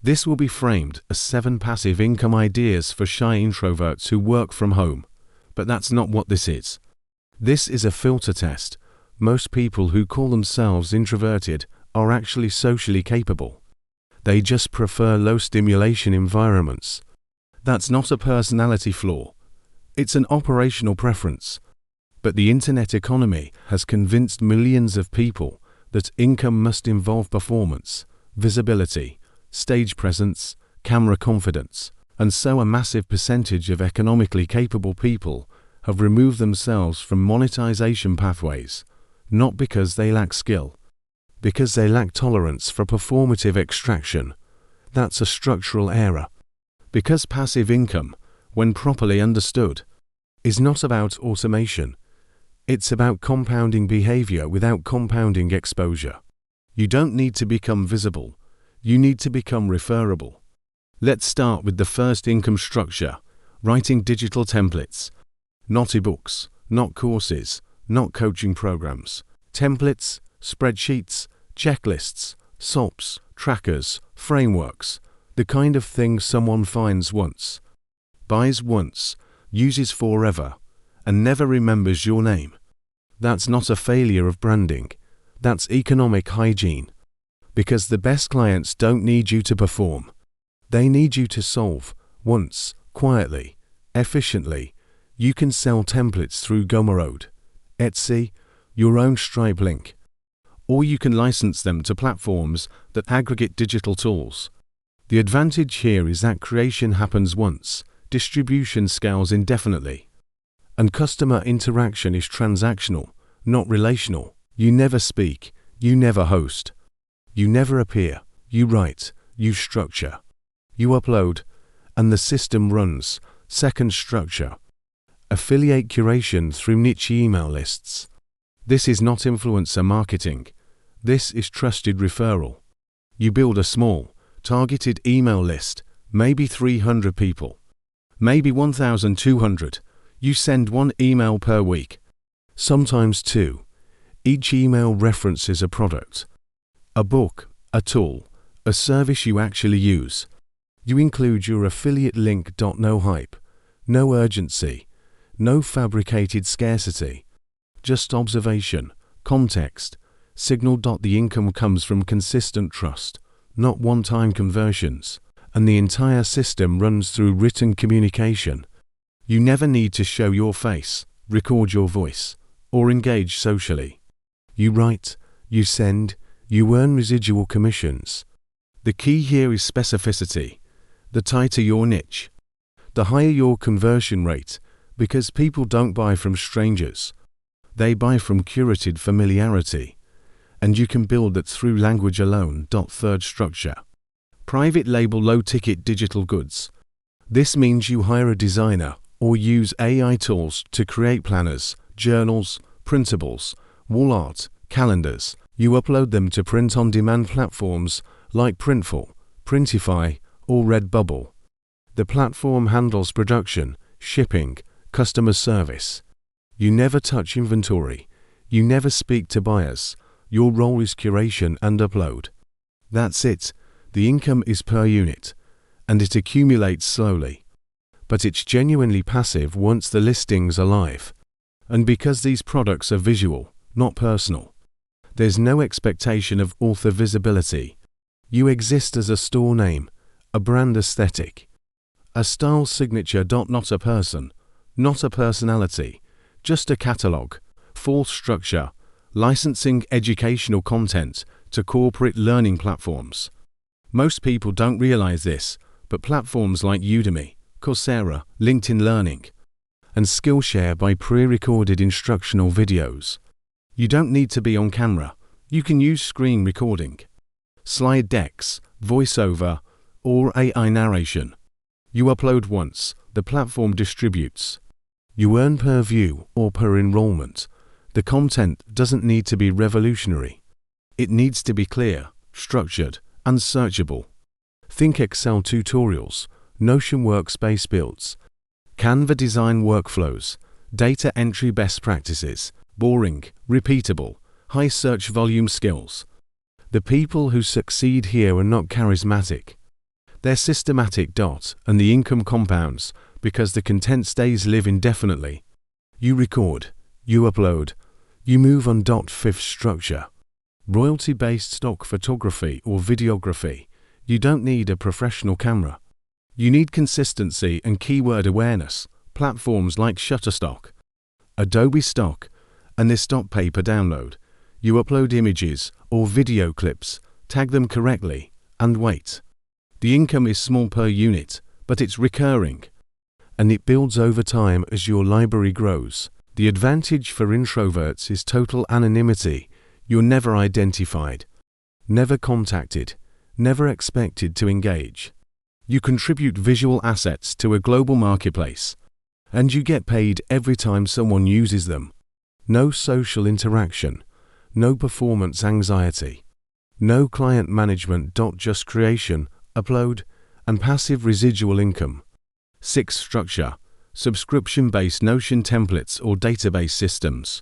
This will be framed as 7 passive income ideas for shy introverts who work from home. But that's not what this is. This is a filter test. Most people who call themselves introverted are actually socially capable. They just prefer low stimulation environments. That's not a personality flaw. It's an operational preference. But the internet economy has convinced millions of people that income must involve performance, visibility, stage presence, camera confidence, and so a massive percentage of economically capable people have removed themselves from monetization pathways, not because they lack skill, because they lack tolerance for performative extraction. That's a structural error. Because passive income, when properly understood, is not about automation. It's about compounding behavior without compounding exposure. You don't need to become visible. You need to become referable. Let's start with the first income structure, writing digital templates. Not ebooks, not courses, not coaching programs. Templates, spreadsheets, checklists, SOPs, trackers, frameworks. The kind of thing someone finds once, buys once, uses forever, and never remembers your name. That's not a failure of branding. That's economic hygiene. Because the best clients don't need you to perform. They need you to solve, once, quietly, efficiently. You can sell templates through Gumroad, Etsy, your own Stripe link. Or you can license them to platforms that aggregate digital tools. The advantage here is that creation happens once, distribution scales indefinitely. And customer interaction is transactional, not relational. You never speak, you never host. You never appear, you write, you structure. You upload, and the system runs. Second structure. Affiliate curation through niche email lists. This is not influencer marketing. This is trusted referral. You build a small, targeted email list, maybe 300 people, maybe 1,200. You send 1 email per week, sometimes 2. Each email references a product, a book, a tool, a service you actually use. You include your affiliate link. No hype, no urgency, no fabricated scarcity, just observation, context, signal. The income comes from consistent trust, not one-time conversions, and the entire system runs through written communication. You never need to show your face, record your voice, or engage socially. You write, you send, you earn residual commissions. The key here is specificity. The tighter your niche, the higher your conversion rate, because people don't buy from strangers. They buy from curated familiarity. And you can build that through language alone. Third structure. Private label low-ticket digital goods. This means you hire a designer or use AI tools to create planners, journals, printables, wall art, calendars. You upload them to print-on-demand platforms like Printful, Printify, or Redbubble. The platform handles production, shipping, customer service. You never touch inventory. You never speak to buyers. Your role is curation and upload. That's it. The income is per unit, and it accumulates slowly. But it's genuinely passive once the listings are live. And because these products are visual, not personal, there's no expectation of author visibility. You exist as a store name, a brand aesthetic, a style signature. Not a person, not a personality, just a catalog. Fourth structure. Licensing educational content to corporate learning platforms. Most people don't realize this, but platforms like Udemy, Coursera, LinkedIn Learning, and Skillshare buy pre-recorded instructional videos. You don't need to be on camera. You can use screen recording, slide decks, voiceover, or AI narration. You upload once, the platform distributes. You earn per view or per enrollment. The content doesn't need to be revolutionary. It needs to be clear, structured, and searchable. Think Excel tutorials, Notion workspace builds, Canva design workflows, data entry best practices, boring, repeatable, high search volume skills. The people who succeed here are not charismatic. They're systematic. And the income compounds because the content stays live indefinitely. You record, you upload, you move on. Fifth structure. Royalty-based stock photography or videography. You don't need a professional camera. You need consistency and keyword awareness. Platforms like Shutterstock, Adobe Stock, and this stock pay-per-download. You upload images or video clips, tag them correctly, and wait. The income is small per unit, but it's recurring. And it builds over time as your library grows. The advantage for introverts is total anonymity. You're never identified, never contacted, never expected to engage. You contribute visual assets to a global marketplace, and you get paid every time someone uses them. No social interaction, no performance anxiety, no client management. Just creation, upload, and passive residual income. Sixth structure. Subscription-based Notion templates or database systems.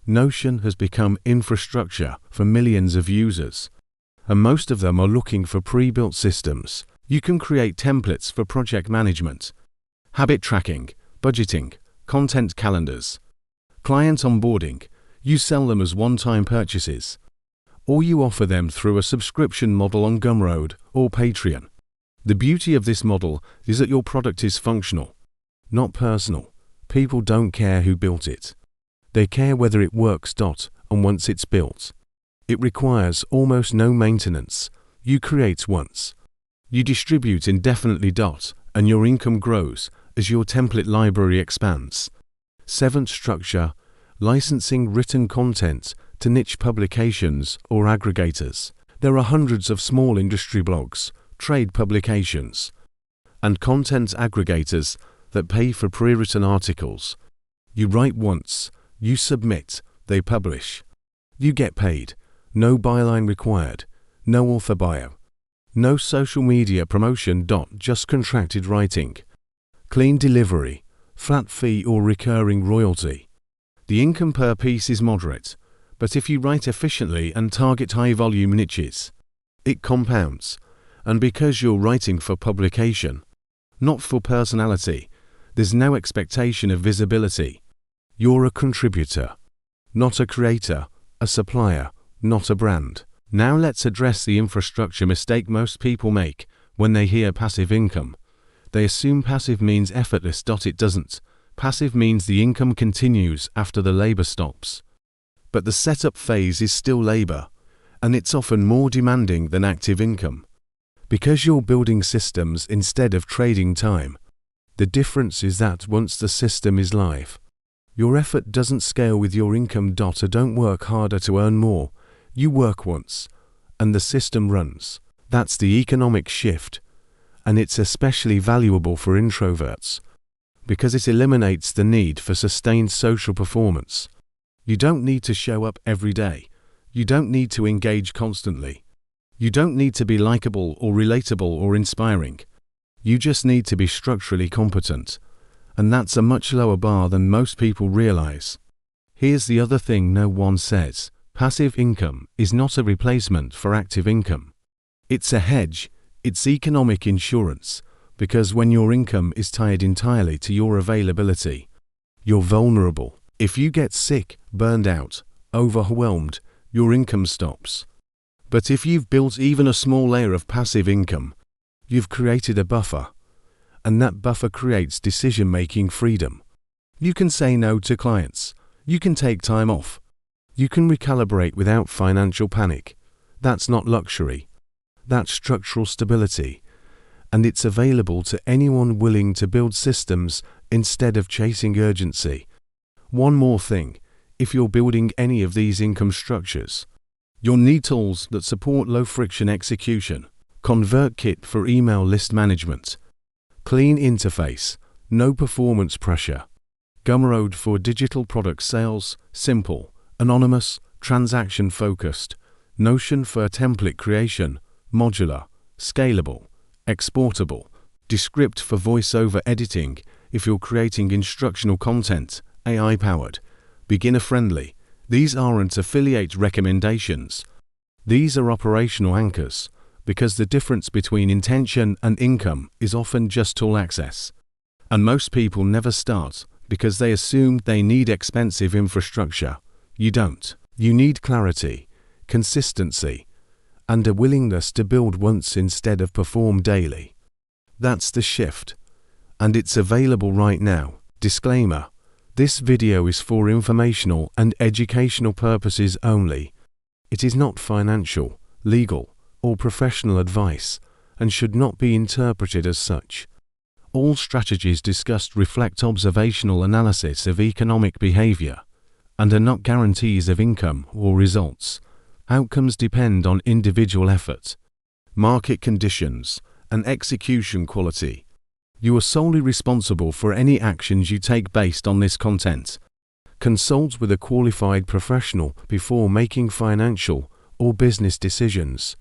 Notion has become infrastructure for millions of users, and most of them are looking for pre-built systems. You can create templates for project management, habit tracking, budgeting, content calendars, client onboarding. You sell them as one-time purchases, or you offer them through a subscription model on Gumroad or Patreon. The beauty of this model is that your product is functional, not personal. People don't care who built it. They care whether it works. And once it's built, it requires almost no maintenance. You create once. You distribute indefinitely. And your income grows as your template library expands. Seventh structure. Licensing written content to niche publications or aggregators. There are hundreds of small industry blogs, trade publications, and content aggregators that pay for pre-written articles. You write once, you submit, they publish. You get paid. No byline required, no author bio, no social media promotion. Just contracted writing. Clean delivery, flat fee or recurring royalty. The income per piece is moderate, but if you write efficiently and target high-volume niches, it compounds. And because you're writing for publication, not for personality, there's no expectation of visibility. You're a contributor, not a creator, a supplier, not a brand. Now let's address the infrastructure mistake most people make when they hear passive income. They assume passive means effortless. It doesn't. Passive means the income continues after the labor stops. But the setup phase is still labor, and it's often more demanding than active income. Because you're building systems instead of trading time. The difference is that once the system is live, your effort doesn't scale with your income. Don't work harder to earn more. You work once, and the system runs. That's the economic shift, and it's especially valuable for introverts, because it eliminates the need for sustained social performance. You don't need to show up every day. You don't need to engage constantly. You don't need to be likable or relatable or inspiring. You just need to be structurally competent, and that's a much lower bar than most people realize. Here's the other thing no one says. Passive income is not a replacement for active income. It's a hedge. It's economic insurance, because when your income is tied entirely to your availability, you're vulnerable. If you get sick, burned out, overwhelmed, your income stops. But if you've built even a small layer of passive income, you've created a buffer, and that buffer creates decision-making freedom. You can say no to clients. You can take time off. You can recalibrate without financial panic. That's not luxury. That's structural stability, and it's available to anyone willing to build systems instead of chasing urgency. One more thing, if you're building any of these income structures, you'll need tools that support low-friction execution. ConvertKit for email list management. Clean interface, no performance pressure. Gumroad for digital product sales, simple, anonymous, transaction-focused. Notion for template creation, modular, scalable, exportable. Descript for voiceover editing if you're creating instructional content, AI-powered, beginner-friendly. These aren't affiliate recommendations. These are operational anchors. because the difference between intention and income is often just tool access. And most people never start because they assume they need expensive infrastructure. You don't. You need clarity, consistency, and a willingness to build once instead of perform daily. That's the shift. And it's available right now. Disclaimer: this video is for informational and educational purposes only. It is not financial, legal, or professional advice, and should not be interpreted as such. All strategies discussed reflect observational analysis of economic behavior and are not guarantees of income or results. Outcomes depend on individual effort, market conditions, and execution quality. You are solely responsible for any actions you take based on this content. Consult with a qualified professional before making financial or business decisions.